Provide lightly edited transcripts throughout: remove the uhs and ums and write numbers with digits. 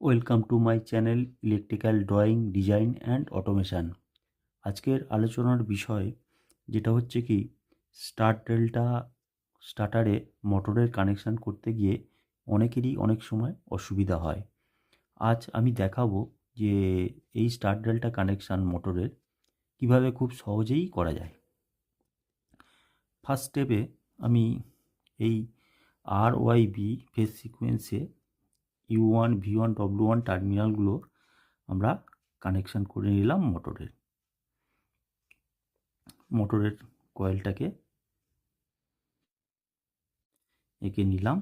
Welcome to my channel electrical drawing design and automation. আজকের আলোচনার বিষয় যেটা হচ্ছে কি স্টার্টারে মোটরের কানেকশান করতে গিয়ে অনেকেরই অনেক সময় অসুবিধা হয়। আজ আমি দেখাবো যে এই স্টার্ট ডেল্টা কানেকশান মোটরের কিভাবে খুব সহজেই করা যায়। ফার্স্ট স্টেপে আমি এই RYB phase সিকোয়েন্সে U1, V1, W1 টার্মিনালগুলো আমরা কানেকশান করে নিলাম মোটরের কয়েলটাকে এঁকে নিলাম।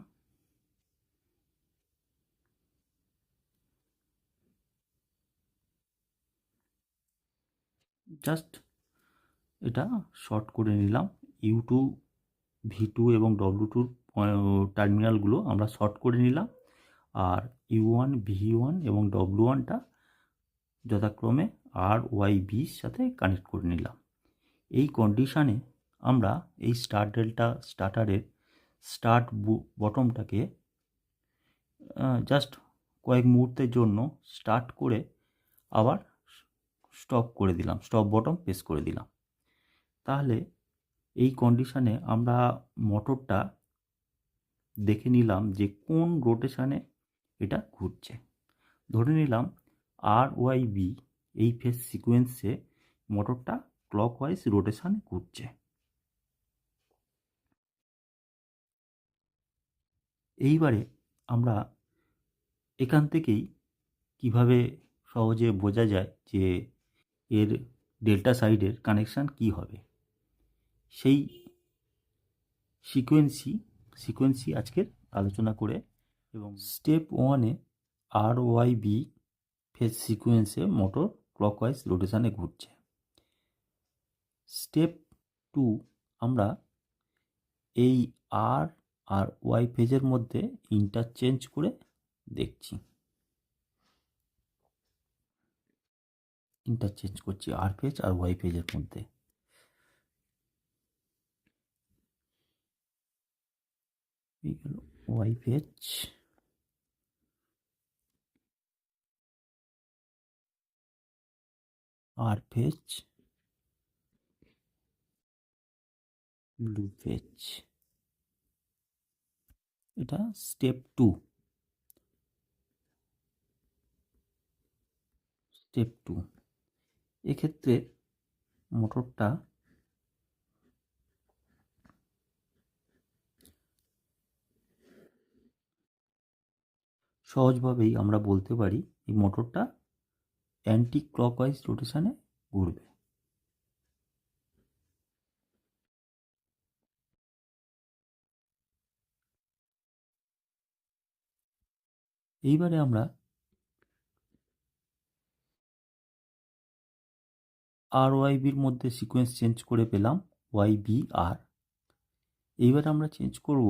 জাস্ট এটা শর্ট করে নিলাম। U2, V2 এবং W2 টার্মিনালগুলো আমরা শর্ট করে নিলাম, আর U1, V1 এবং W1টা যথাক্রমে RYBর সাথে কানেক্ট করে নিলাম। এই কন্ডিশানে আমরা এই স্টার্টারের স্টার্ট বটমটাকে জাস্ট কয়েক মুহূর্তের জন্য স্টার্ট করে আবার স্টপ করে দিলাম, স্টপ বটম প্রেস করে দিলাম। তাহলে এই কন্ডিশানে আমরা মোটরটা দেখে নিলাম যে কোন রোটেশানে এটা ঘুরছে। ধরে নিলাম RYB এই ফেজ সিকোয়েন্সে মোটরটা ক্লকওয়াইজ রোটেশানে ঘুরছে। এইবারে আমরা এখান থেকেই কিভাবে সহজে বোঝা যায় যে এর ডেল্টা সাইডের কানেকশান কি হবে, সেই সিকোয়েন্সই আজকের আলোচনা করে। এবং স্টেপ 1-এ RYB ফেজ সিকোয়েন্সে মোটর ক্লকওয়াইজ রোটেশানে ঘুরছে। স্টেপ 2 আমরা এই আর আর ওয়াই ফেজের মধ্যে ইন্টারচেঞ্জ করে দেখছি, ইন্টারচেঞ্জ করছি আর ফেজ আর ওয়াই ফেজের মধ্যে। এই গেল ওয়াই ফেজ, আর ফেজ, ব্লু ফেজ। এটা স্টেপ 2। এক্ষেত্রে মোটরটা সহজভাবেই আমরা বলতে পারি এই মোটরটা অ্যান্টি ক্লকওয়াইজ রোটেশানে ঘুরবে। এইবারে আমরা RYBর মধ্যে সিকোয়েন্স চেঞ্জ করে পেলাম YBR। এইবার আমরা চেঞ্জ করব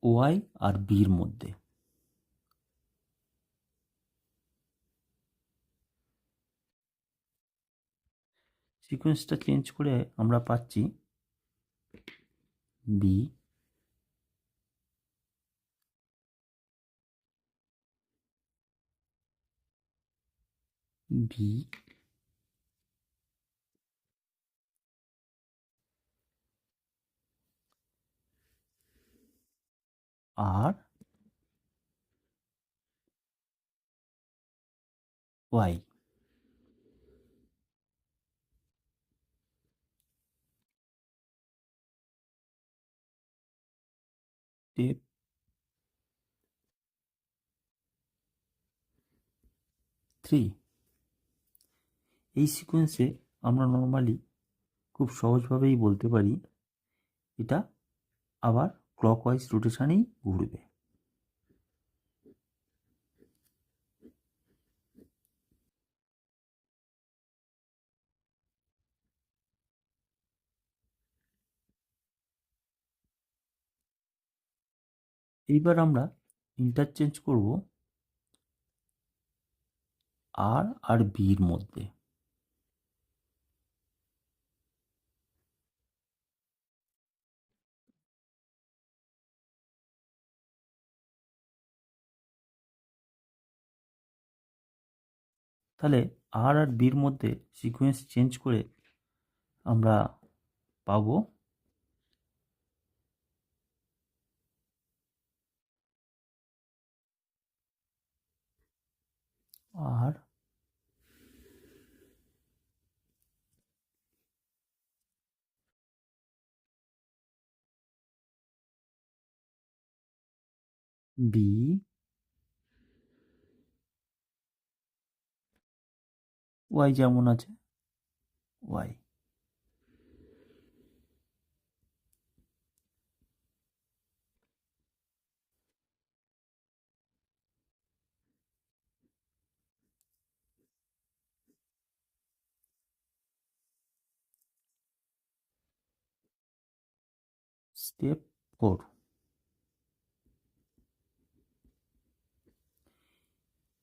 ওয়াই আর বির মধ্যে। সিকোয়েন্সটা চেঞ্জ করে আমরা পাচ্ছি বি, বি, আর ওয়াই। স্টেপ 3। এই সিকোয়েন্সে আমরা নর্মালি খুব সহজভাবেই বলতে পারি এটা আবার ক্লকওয়াইজ রোটেশানেই ঘুরবে। এইবার আমরা ইন্টারচেঞ্জ করব আর আর বির মধ্যে। তাহলে আর বির মধ্যে সিকোয়েন্স চেঞ্জ করে আমরা পাবো আর বি ওয়াই যেমন আছে ওয়াই। স্টেপ 4,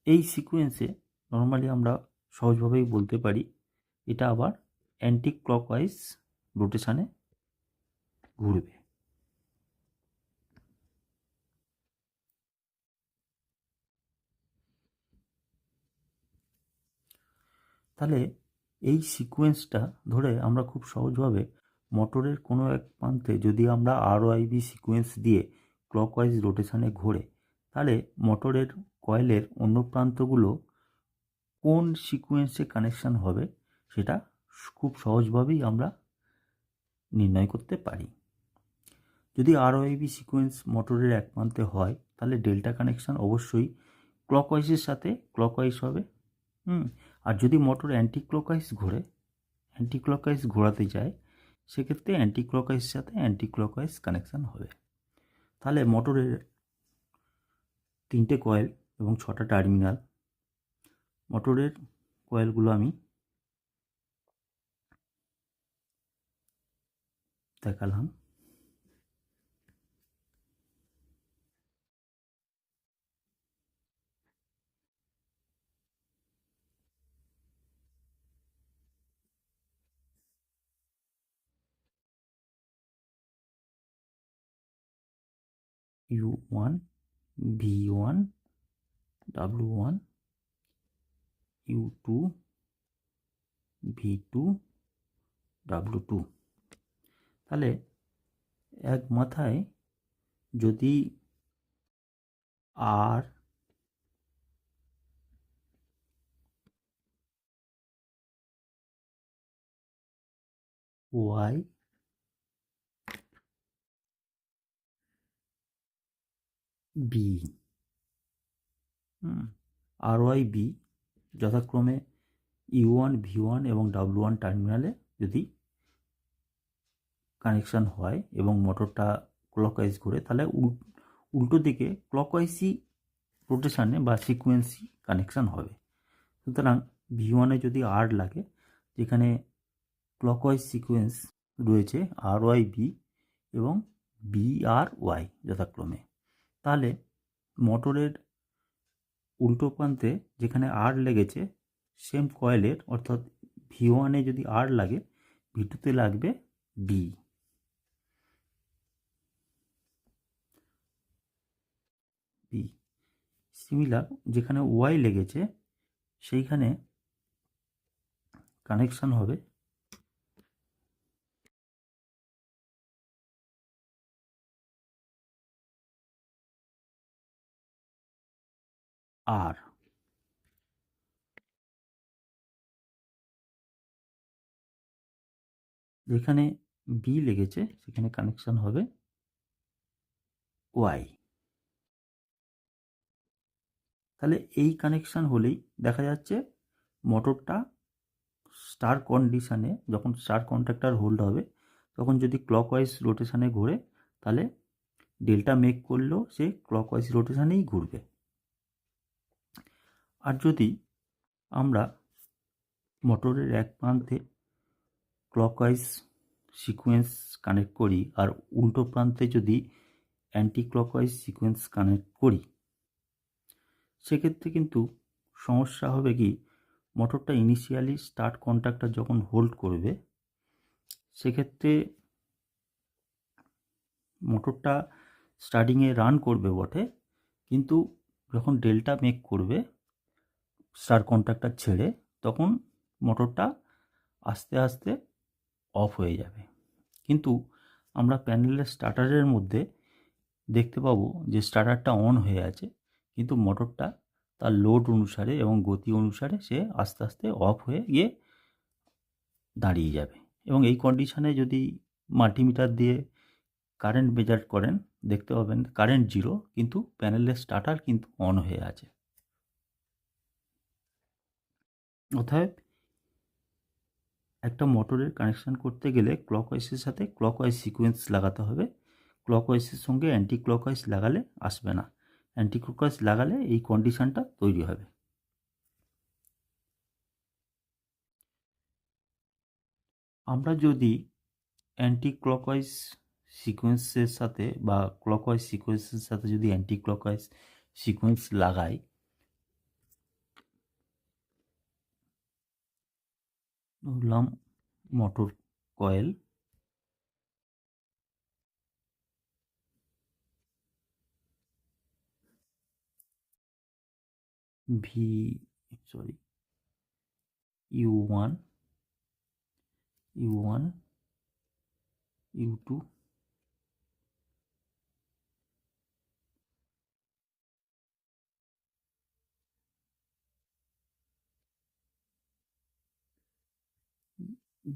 এই সিকোয়েন্সে নর্মালি আমরা সহজভাবেই বলতে পারি এটা আবার অ্যান্টি ক্লকওয়াইজ রোটেশনে ঘুরবে। তাহলে এই সিকোয়েন্সটা ধরে আমরা খুব সহজভাবে মোটরের কোনো এক প্রান্তে যদি আমরা আরওআইবি সিকোয়েন্স দিয়ে ক্লকওয়াইজ রোটেশনে ঘোরে, তাহলে মোটরের কয়েলের অন্য প্রান্তগুলো কোন সিকোয়েন্সে কানেকশান হবে সেটা খুব সহজভাবেই আমরা নির্ণয় করতে পারি। যদি আরওআইবি সিকোয়েন্স মোটরের এক প্রান্তে হয়, তাহলে ডেল্টা কানেকশান অবশ্যই ক্লকওয়াইজের সাথে ক্লকওয়াইজ হবে। আর যদি মোটর অ্যান্টি ক্লকওয়াইজ ঘোরাতে যায়, সেক্ষেত্রে অ্যান্টি ক্লকওয়াইজের সাথে অ্যান্টি ক্লকওয়াইজ কানেকশান হবে। তাহলে মোটরের 3টে কয়েল এবং 6টা টার্মিনাল, মোটরের কয়েলগুলো আমি দেখালাম। U1, V1, W1, U2, V2, W2। তাহলে এক মাথায় যদি আর ওয়াই বি, আর ওয়াই বি যথাক্রমে U1, V1 এবং W1 টার্মিনালে যদি কানেকশান হয় এবং মোটরটা ক্লকওয়াইজ ঘুরে, তাহলে উল্টো দিকে ক্লকওয়াইজই রোটেশানে বা সিকোয়েন্সই কানেকশান হবে। সুতরাং V1-এ যদি আর লাগে, যেখানে ক্লকওয়াইজ সিকোয়েন্স রয়েছে আর ওয়াই বি এবং বি আর ওয়াই যথাক্রমে, তাহলে মোটরের উল্টো প্রান্তে যেখানে আর লেগেছে সেম কয়েলের, অর্থাৎ V1-এ যদি আর লাগে, V2-তে লাগবে বি। সিমিলার যেখানে ওয়াই লেগেছে সেইখানে কানেকশান হবে আর। যেখানে বি লেগেছে সেখানে কানেকশান হবে ওয়াই। তাহলে এই কানেকশান হলেই দেখা যাচ্ছে মোটরটা স্টার কন্ডিশানে, যখন স্টার কন্ট্যাক্টর হোল্ড হবে, তখন যদি ক্লকওয়াইজ রোটেশানে ঘোরে, তাহলে ডেল্টা মেক করলেও সে ক্লকওয়াইজ রোটেশানেই ঘুরবে। আর যদি আমরা মোটরের এক প্রান্তে ক্লকওয়াইজ সিকোয়েন্স কানেক্ট করি আর উল্টো প্রান্তে যদি অ্যান্টি ক্লকওয়াইজ সিকোয়েন্স কানেক্ট করি, সেক্ষেত্রে কিন্তু সমস্যা হবে কি, মোটরটা ইনিশিয়ালি স্টার্ট কন্ট্যাক্টর যখন হোল্ড করবে, সেক্ষেত্রে মোটরটা স্টার্টিংয়ে রান করবে বটে, কিন্তু যখন ডেল্টা মেক করবে স্টার কন্ট্যাক্টটা ছেড়ে তখন মোটরটা আস্তে আস্তে অফ হয়ে যাবে। কিন্তু আমরা প্যানেলের স্টার্টারের মধ্যে দেখতে পাবো যে স্টার্টারটা অন হয়ে আছে, কিন্তু মোটরটা তার লোড অনুসারে এবং গতি অনুসারে সে আস্তে আস্তে অফ হয়ে গিয়ে দাঁড়িয়ে যাবে। এবং এই কন্ডিশনে যদি মাল্টিমিটার দিয়ে কারেন্ট মেজার করেন দেখতে পাবেন কারেন্ট জিরো, কিন্তু প্যানেলের স্টার্টার কিন্তু অন হয়ে আছে। অতএব একটা মোটরের কানেকশান করতে গেলে ক্লকওয়াইজের সাথে ক্লকওয়াইজ সিকোয়েন্স লাগাতে হবে। ক্লকওয়াইজের সঙ্গে অ্যান্টি ক্লকওয়াইজ লাগালে আসবে না। অ্যান্টি ক্লকওয়াইজ লাগালে এই কন্ডিশানটা তৈরি হবে। আমরা যদি অ্যান্টি ক্লকওয়াইজ সিকোয়েন্সের সাথে বা ক্লকওয়াইজ সিকোয়েন্সের সাথে যদি অ্যান্টি ক্লকওয়াইজ সিকোয়েন্স লাগাই, ধরলাম motor coil, V sorry U1 U1 U2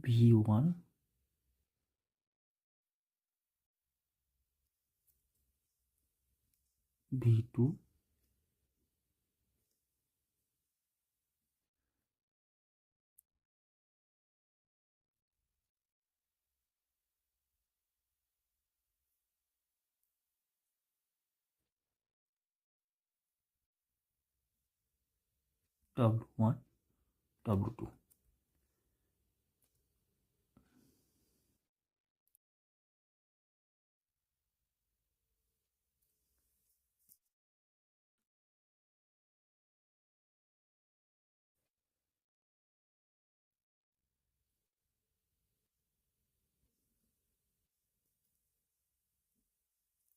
V1 V2 W1 W2।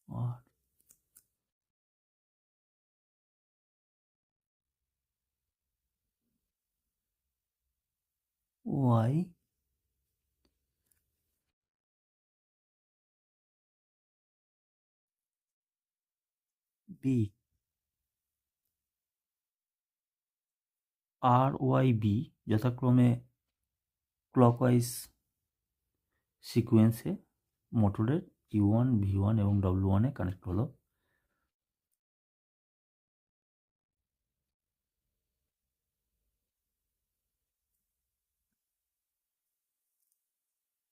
আর Y B আর ওয়াই বি যথাক্রমে ক্লকওয়াইজ সিকোয়েন্সে মোটরের U1 V1 এবং W1 এ কানেক্ট হলো।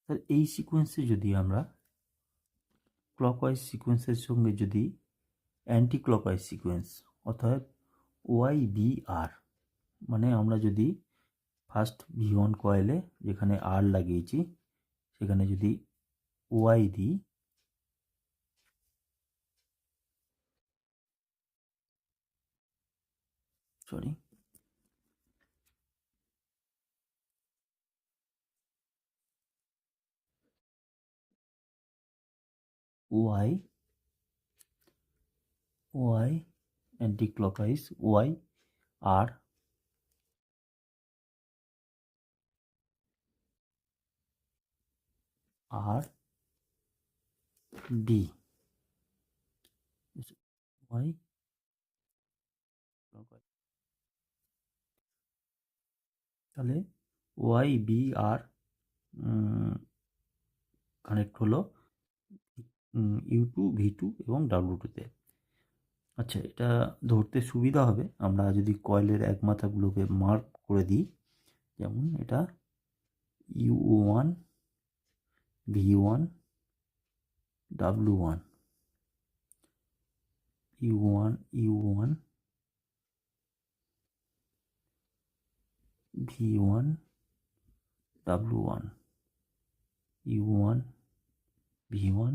তাহলে এই সিকোয়েন্সে যদি আমরা ক্লকওয়াইজ সিকোয়েন্সের সঙ্গে যদি অ্যান্টি ক্লকওয়াইজ সিকোয়েন্স অর্থাৎ ওয়াই বি আর, মানে আমরা যদি ফার্স্ট V1 কয়েলে যেখানে আর লাগিয়েছি সেখানে যদি ওয়াই দিই, sorry Y Y anti clockwise Y আর আর ডি ওয়াই তাহলে ওয়াই বি আর কানেক্ট হলো U2 V2 এবং W2-তে। আচ্ছা, এটা ধরতে সুবিধা হবে আমরা যদি কয়েলের এক মাথাগুলোকে মার্ক করে দিই, যেমন এটা U1 V1 W1 U1 U1 V1 W1 U1 V1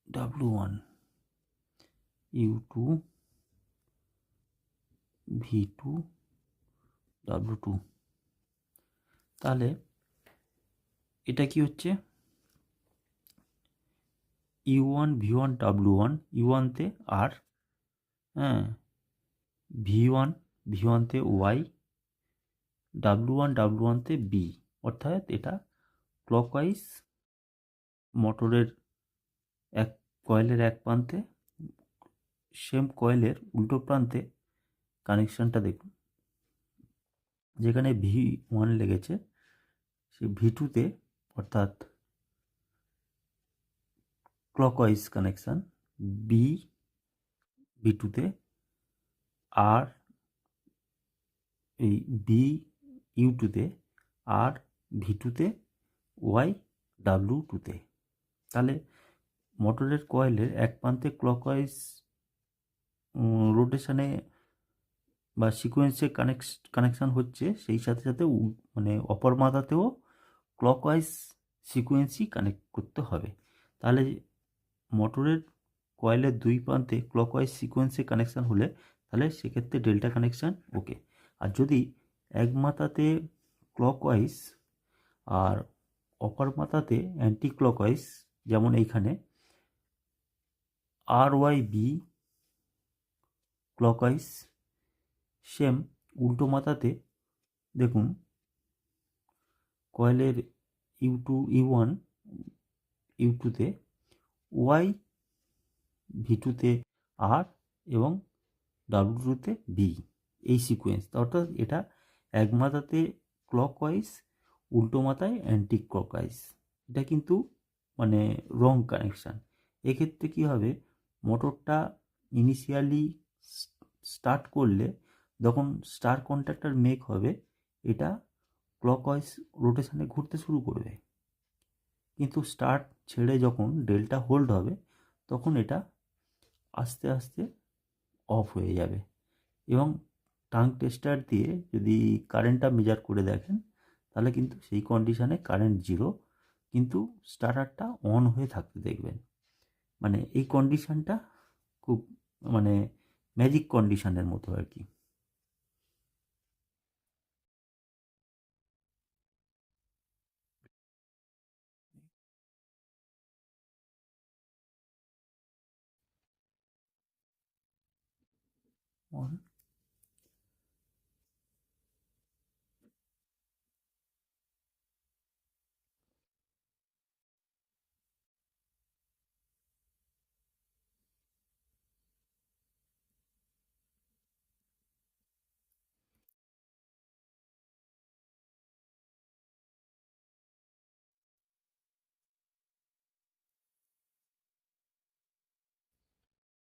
W1 U2 V2 W2। তাহলে এটা কি হচ্ছে U1 V1 W1, U1 তে আর, হ্যাঁ, V1 V1তে Y, W1 W1তে B, অর্থাৎ এটা ক্লকওয়াইজ মোটরের এক কয়েলের এক প্রান্তে, সেম কয়েলের উল্টো প্রান্তে কানেকশানটা দেখুন, যেখানে V1 লেগেছে সে V2তে অর্থাৎ ক্লকওয়াইজ কানেকশান, V2তে আর এই U2তে, আর V2তে, W2তে। তাহলে মোটরের কয়েলের এক প্রান্তে ক্লকওয়াইজ রোটেশনে বা সিকোয়েন্সে কানেকশান হচ্ছে, সেই সাথে সাথে মানে অপর মাথাতেও ক্লকওয়াইজ সিকোয়েন্সই কানেক্ট করতে হবে। তাহলে মোটরের কয়েলের দুই প্রান্তে ক্লকওয়াইজ সিকোয়েন্সে কানেকশান হলে তাহলে সেক্ষেত্রে ডেল্টা কানেকশান ওকে। আর যদি এক মাথাতে ক্লকওয়াইজ আর অপর মাথাতে অ্যান্টি ক্লকওয়াইজ, যেমন এইখানে RYB ক্লকওয়াইজ, সেম উল্টো মাথাতে দেখুন কয়েলের U1 U2তে Y, V2তে R এবং W2তে B, এই সিকোয়েন্স। অর্থাৎ এটা এক মাথাতে ক্লকওয়াইজ, উল্টো মাথায় অ্যান্টি ক্লকওয়াইজ। এটা কিন্তু মানে রং কানেকশান। এক্ষেত্রে কী হবে, মোটরটা ইনিশিয়ালি স্টার্ট করলে যখন স্টার কন্ট্যাক্টর মেক হবে, এটা ক্লকওয়াইজ রোটেশনে ঘুরতে শুরু করবে, কিন্তু স্টার্ট ছেড়ে যখন ডেল্টা হোল্ড হবে তখন এটা আস্তে আস্তে অফ হয়ে যাবে। এবং টাং টেস্টার দিয়ে যদি কারেন্টটা মেজার করে দেখেন তাহলে কিন্তু সেই কন্ডিশানে কারেন্ট জিরো, কিন্তু স্টার্টারটা অন হয়ে থাকতে দেখবেন। মানে এই কন্ডিশানটা খুব মানে ম্যাজিক কন্ডিশানের মতো আর কি। অন